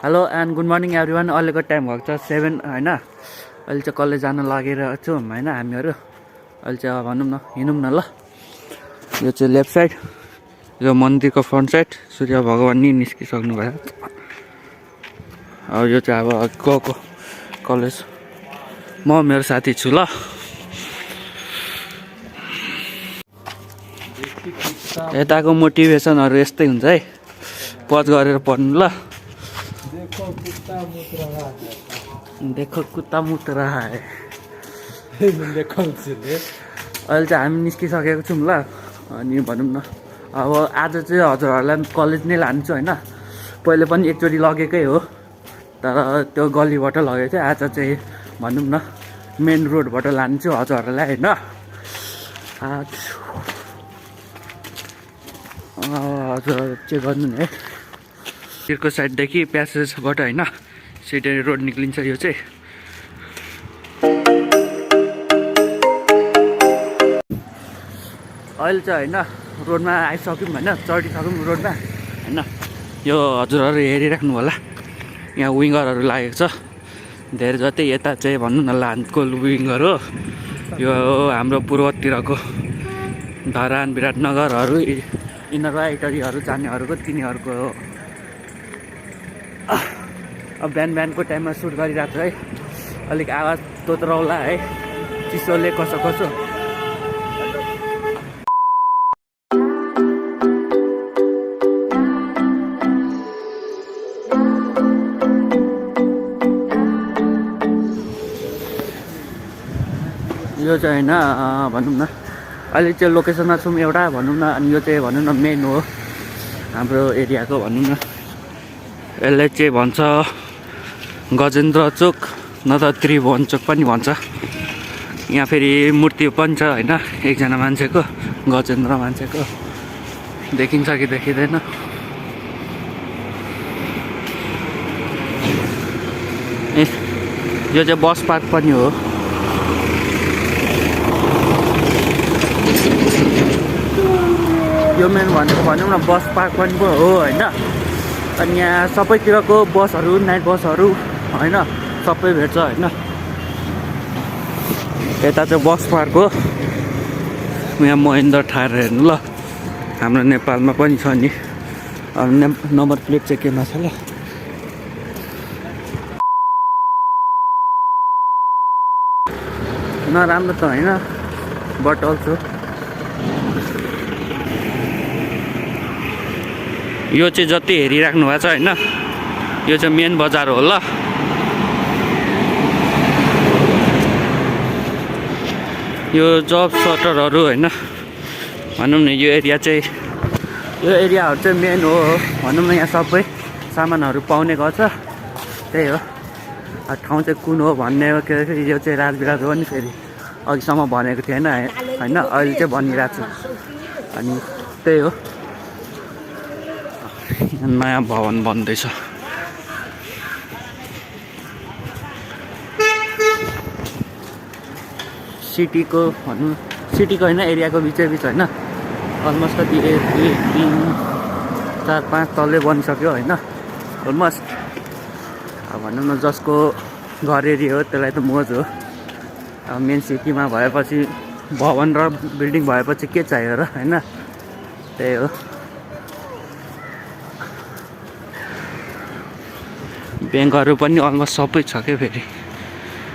Hello and good morning everyone. अहिलेको time भएको छ 7 होइन। अहिले चाहिँ कलेज जान लागेर छौँ होइन हामीहरू। अहिले चाहिँ भनौँ न हिँडौँ न ल। यो चाहिँ लेफ्ट साइड, यो मन्दिरको फ्रन्ट साइड सूर्य भगवान नि निस्किसक्नु भयो। अब यो चाहिँ अब गएको कलेज म मेरो साथी छु ल। यताको मोटिभेसनहरू यस्तै हुन्छ है, पज गरेर पढ्नु ल। देखो कुत्ता मुत रहा है। अहिले चाहिँ हामी निस्किसकेको छौँ ल। अनि भनौँ न अब आज चाहिँ हजुरहरूलाई कलेज नै लान्छु होइन। पहिले पनि एकचोटि लगेकै हो, तर त्यो गल्लीबाट लगेको थियो। आज चाहिँ भनौँ न मेन रोडबाट लान्छु हजुरहरूलाई होइन। हजुर चाहिँ गर्नु नि है। तिरको साइडदेखि प्यासेजबाट होइन सिटी रोड निक्लिन्छ यो चाहिँ। अहिले चाहिँ होइन रोडमा आइसक्यौँ होइन, चढिसक्यौँ रोडमा होइन। यो हजुरहरू हेरिराख्नु होला, यहाँ विङ्गरहरू लागेको छ धेरै जति। यता चाहिँ भनौँ न लानको विङ्गर हो। यो हाम्रो पूर्वतिरको धरान विराटनगरहरू यिनीहरू आइटरीहरू जानेहरूको तिनीहरूको हो। अब बिहानको टाइममा सुट गरिरहेको छु है। अलिक आवाज तोत्राउला है, चिसोले कसो कसो। यो चाहिँ होइन भनौँ न अहिले चाहिँ लोकेसनमा छौँ एउटा भनौँ न। अनि यो चाहिँ भनौँ न मेन हो हाम्रो एरियाको भनौँ न। यसलाई चाहिँ भन्छ गजेन्द्र चोक न त त्रिभुवन चोक पनि भन्छ। यहाँ फेरि मूर्ति पनि छ होइन एकजना मान्छेको, गजेन्द्र मान्छेको। देखिन्छ कि देखिँदैन? ए यो चाहिँ बस पार्क पनि हो। यो मेन भनेको भनौँ न बस पार्क पनि हो होइन। अनि यहाँ सबैतिरको बसहरू, नाइट बसहरू होइन सबै भेट्छ होइन। यता चाहिँ बस पार्क हो। यहाँ महेन्द्र थार हेर्नु ल, हाम्रो नेपालमा पनि छ नि। नम्बर प्लेट चाहिँ केमा छ ल। नराम्रो त होइन बट अल्सो यो चाहिँ जति हेरिराख्नु भएको छ होइन, यो चाहिँ मेन बजार हो ल। यो जब सटरहरू होइन भनौँ न। यो एरिया चाहिँ यो एरियाहरू चाहिँ मेन हो भनौँ न। यहाँ सबै सामानहरू पाउने गर्छ, त्यही हो। ठाउँ चाहिँ कुन हो भन्ने के अरे यो चाहिँ राजविराज हो नि। फेरि अघिसम्म भनेको थिएन होइन, अहिले चाहिँ भनिरहेको छु। अनि त्यही हो, नयाँ भवन बन्दैछ। सिटीको भनौँ, सिटीको होइन एरियाको बिचै बिच होइन। अलमोस्ट कति 1 2 3 4 5 तल्लै बनिसक्यो होइन अलमोस्ट। अब भनौँ न जसको घर एरिया हो त्यसलाई त मौज हो। अब मेन सिटीमा भएपछि भवन र बिल्डिङ भएपछि के चाहियो र होइन, त्यही हो। ब्याङ्कहरू पनि अलमोस्ट सबै छ क्या फेरि।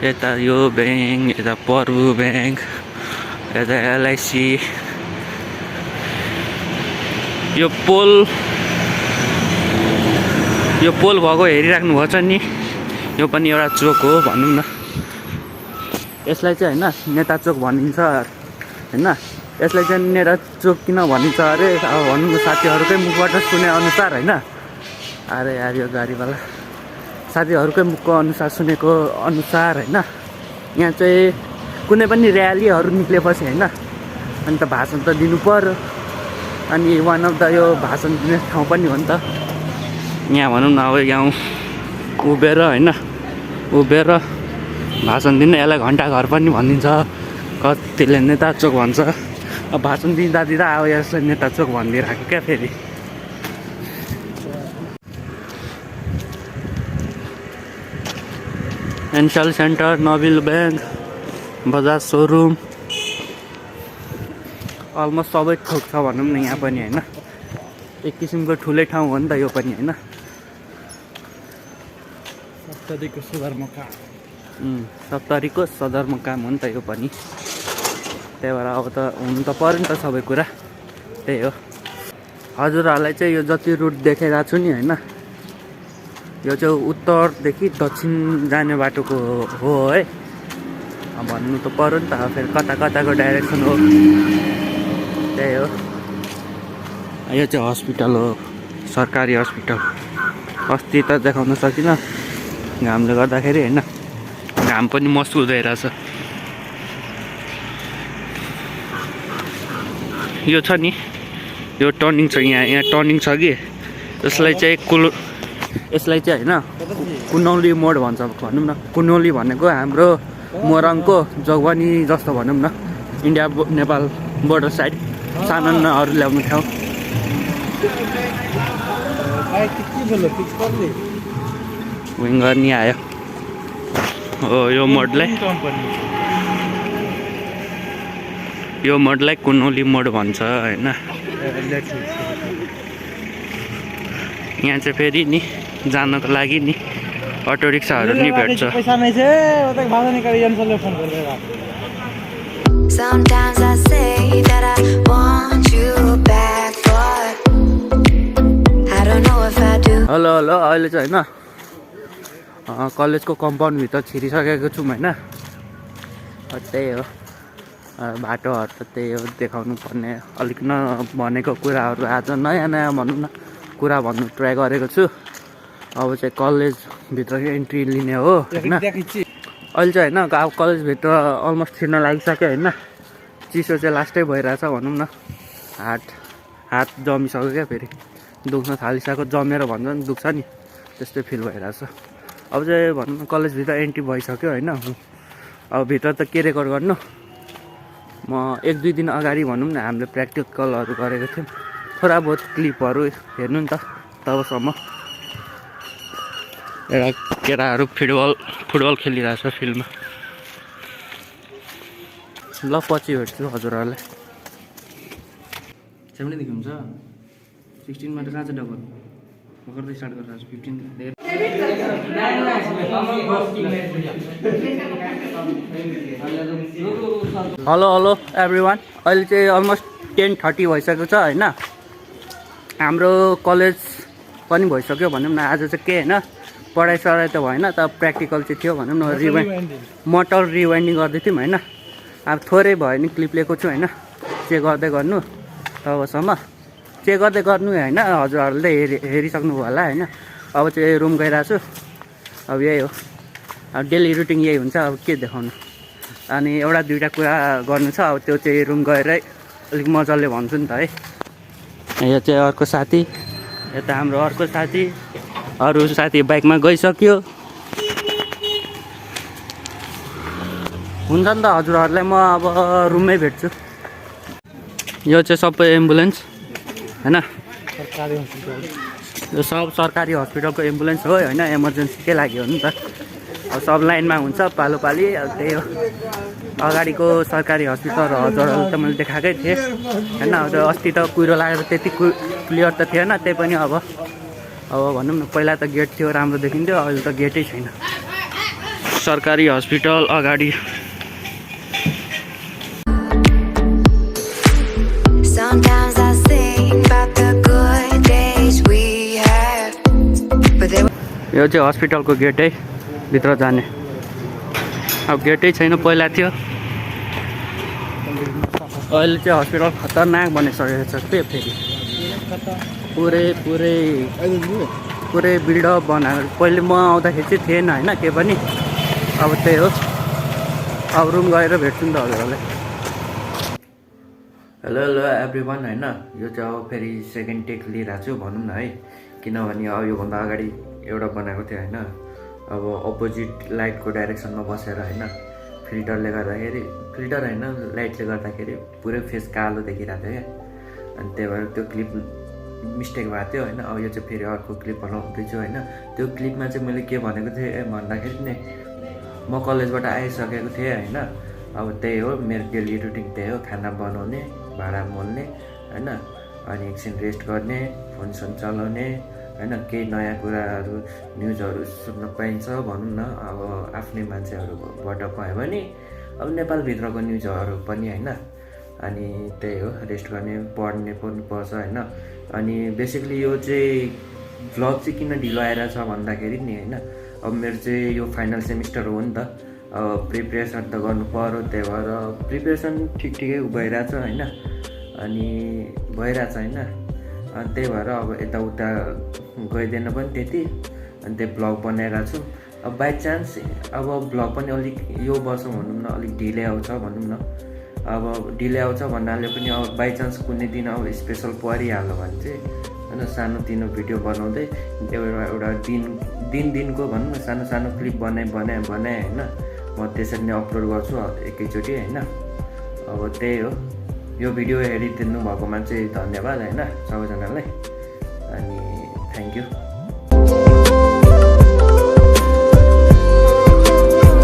यता यो ब्याङ्क, यता पर्वु ब्याङ्क, यता एलआइसी। यो पोल भएको हेरिराख्नु भएको छ नि। यो पनि एउटा चोक हो भनौँ न। यसलाई चाहिँ होइन नेता चोक भनिन्छ होइन। यसलाई चाहिँ नेता चोक किन भनिन्छ अरे अब भनौँ न साथीहरूकै मुखबाट सुनेअनुसार होइन। अरे यार यो गाडीवाला साथीहरूकै मुखको अनुसार सुनेको अनुसार होइन। यहाँ चाहिँ कुनै पनि र्यालीहरू निक्लेपछि होइन अनि त भाषण त दिनु पर्यो। अनि वान अफ द यो भाषण दिने ठाउँ पनि हो नि त। यहाँ भनौँ न अब यहाँ उभिएर होइन, उभिएर भाषण दिने यसलाई घन्टाघर पनि भनिन्छ। कतिले नेता चोक भन्छ। अब भाषण दिँदा अब यसलाई नेता चोक भनिदिइराख्यो क्या फेरि। Ncell centre, Nobel bank, Bajaj showroom, almost सबै थोक छ भनौँ न यहाँ पनि होइन। एक किसिमको ठुलै ठाउँ हो नि त यो पनि होइन। सप्तरीको सदरमुकाम हो नि त यो पनि। त्यही भएर अब त हुनु त पर्यो नि त सबै कुरा, त्यही हो। हजुरहरूलाई चाहिँ यो जति रुट देखाइरहेको छु नि होइन, यो चाहिँ उत्तरदेखि दक्षिण जाने बाटोको हो है। अब भन्नु त पर्यो नि त, फेरि कता कताको डाइरेक्सन हो, त्यही हो। यो चाहिँ हस्पिटल हो, सरकारी हस्पिटल। अस्ति त देखाउन सकिनँ घामले गर्दाखेरि होइन, घाम पनि मस्त हुँदैरहेछ। यो छ नि, यो टर्निङ छ, यहाँ टर्निङ छ कि, यसलाई चाहिँ होइन कुनौली मोड भन्छ भनौँ न। कुनौली भनेको हाम्रो मोरङको जोगबनी जस्तो भनौँ न, इन्डिया नेपाल बोर्डर साइड सामानहरू ल्याउने ठाउँ। विङ्गर नि आयो हो। यो मोडलाई कुनौली मोड भन्छ होइन। यहाँ चाहिँ फेरि नि जानको लागि नि अटो रिक्साहरू नि भेट्छ। Sometimes I say that I want you back, but I don't know if I do. Hello अहिले चाहिँ होइन कलेजको कम्पाउन्डभित्र छिरिसकेको छौँ होइन। त्यही हो, बाटोहरू त त्यही हो, देखाउनु पर्ने। अलिक नभनेको कुराहरू आज नयाँ भनौँ न कुरा भन्नु ट्राई गरेको छु। अब चाहिँ कलेजभित्र एन्ट्री लिने हो होइन। अहिले चाहिँ होइन अब कलेजभित्र अलमोस्ट छिर्न लागिसक्यो होइन। चिसो चाहिँ लास्टै भइरहेछ भनौँ न। हात जमिसक्यो क्या, फेरि दुख्न थालिसक्यो, जमेर भन्छ नि दुख्छ नि, त्यस्तै फिल भइरहेछ। अब चाहिँ भनौँ न कलेजभित्र एन्ट्री भइसक्यो होइन। अब भित्र त के रेकर्ड गर्नु, म 1-2 दिन अगाडि भनौँ न हामीले प्र्याक्टिकलहरू गरेको थियौँ, थोडा बहुत क्लिपहरू हेर्नु नि त। तबसम्म एउटा केटाहरू फुटबल खेलिरहेछ फिल्डमा। ल पछि भेट्छु हजुरहरूलाई। 7 देखि हुन्छ, 16 मा त कहाँ चाहिँ डबल भर्खर स्टार्ट गरेर 15 हेलो एभ्रिवान। अहिले चाहिँ अलमोस्ट 10:30 भइसकेको छ होइन। हाम्रो कलेज पनि भइसक्यो भनौँ न। आज चाहिँ के होइन, पढाइ त भएन त, प्र्याक्टिकल चाहिँ थियो भनौँ न। मोटर रिवाइन्डिङ गर्दै थियौँ होइन। अब थोरै भयो नि क्लिप लिएको छु होइन, चेक गर्दै गर्नु। तबसम्म चेक गर्दै गर्नु होइन, हजुरहरूले हेरिसक्नुभयो होला होइन। अब चाहिँ रुम गइरहेको छु। अब यही हो, अब डेली रुटिन यही हुन्छ। अब के देखाउनु, अनि एउटा दुइटा कुरा गर्नु छ। अब त्यो चाहिँ रुम गएरै अलिक मजाले भन्छु नि त है। यो चाहिँ अर्को साथी, यता हाम्रो अर्को साथी, अरू साथी बाइकमा गइसक्यो। हुन्छ नि त हजुरहरूलाई म अब रुममै भेट्छु। यो चाहिँ सबै एम्बुलेन्स होइन, यो सब सरकारी हस्पिटलको एम्बुलेन्स हो होइन। इमर्जेन्सीकै लागि हो नि त। अब सब लाइनमा हुन्छ पालोपाली। अब त्यही हो, अगाडिको सरकारी हस्पिटल हजुरहरू त मैले देखाएकै थिएँ होइन। अब अस्ति त कुहिरो लागेर त्यति क्लियर त थिएन, त्यही पनि अब भनौँ न पहिला त गेट थियो, राम्रो देखिन्थ्यो, अहिले त गेटै छैन। सरकारी हस्पिटल अगाडि यो चाहिँ हस्पिटलको गेटै, भित्र जाने। अब गेटै छैन, पहिला थियो। अहिले चाहिँ हस्पिटल खतरनाक बनिसकेको छ के फेरि, पुरै बिल्डअप बनाएर। पहिले म आउँदाखेरि चाहिँ थिएन होइन के पनि। अब त्यही हो, अब रुम गएर भेट्छु नि त हजुरहरूलाई। हेलो एभ्रिवान होइन। यो चाहिँ अब फेरि सेकेन्ड टेक लिइरहेको छु भनौँ न है। किनभने अब योभन्दा अगाडि एउटा बनाएको थियो होइन। अब अपोजिट लाइटको डाइरेक्सनमा बसेर होइन, फिल्टरले गर्दाखेरि, फिल्टर होइन लाइटले गर्दाखेरि पुरै फेस कालो देखिरहेको थियो क्या। अनि त्यही भएर त्यो क्लिप मिस्टेक भएको थियो होइन। अब यो चाहिँ फेरि अर्को क्लिप बनाउँदैछु होइन। त्यो क्लिपमा चाहिँ मैले के भनेको थिएँ भन्दाखेरि नि म कलेजबाट आइसकेको थिएँ होइन। अब त्यही हो मेरो डेली रुटिन, त्यही हो खाना बनाउने, भाँडा मोल्ने होइन, अनि एकछिन रेस्ट गर्ने, फोन चलाउने होइन। केही नयाँ कुराहरू न्युजहरू सुन्न पाइन्छ भनौँ न, अब आफ्नै मान्छेहरूबाट पायो भने अब नेपालभित्रको न्युजहरू पनि होइन। अनि त्यही हो रेस्ट गर्ने, पढ्ने पनि पर्छ होइन। अनि बेसिकली यो चाहिँ भ्लग चाहिँ किन ढिलो आइरहेछ भन्दाखेरि नि होइन, अब मेरो चाहिँ यो फाइनल सेमिस्टर हो नि त, अब प्रिपेरेसन त गर्नु पर्यो, त्यही भएर प्रिपेरेसन ठिकै भइरहेछ होइन। अनि भइरहेछ होइन, अनि त्यही भएर अब यताउता गइदिएन पनि त्यति, अनि त्यही भ्लग बनाइरहेको छु। अब बाई चान्स अब भ्लग पनि अलिक यो वर्ष भनौँ न अलिक ढिलै आउँछ भनौँ न। अब ढिलै आउँछ भन्नाले पनि अब बाई चान्स कुनै दिन अब स्पेसल परिहाल्यो भने चाहिँ होइन सानोतिनो भिडियो बनाउँदै एउटा दिनको भनौँ न सानो सानो क्लिप बनाएँ होइन, म त्यसरी नै अपलोड गर्छु एकैचोटि होइन। अब त्यही हो, यो भिडियो हेरिदिनु भएकोमा चाहिँ धन्यवाद होइन सबैजनालाई, अनि थ्याङ्क यू।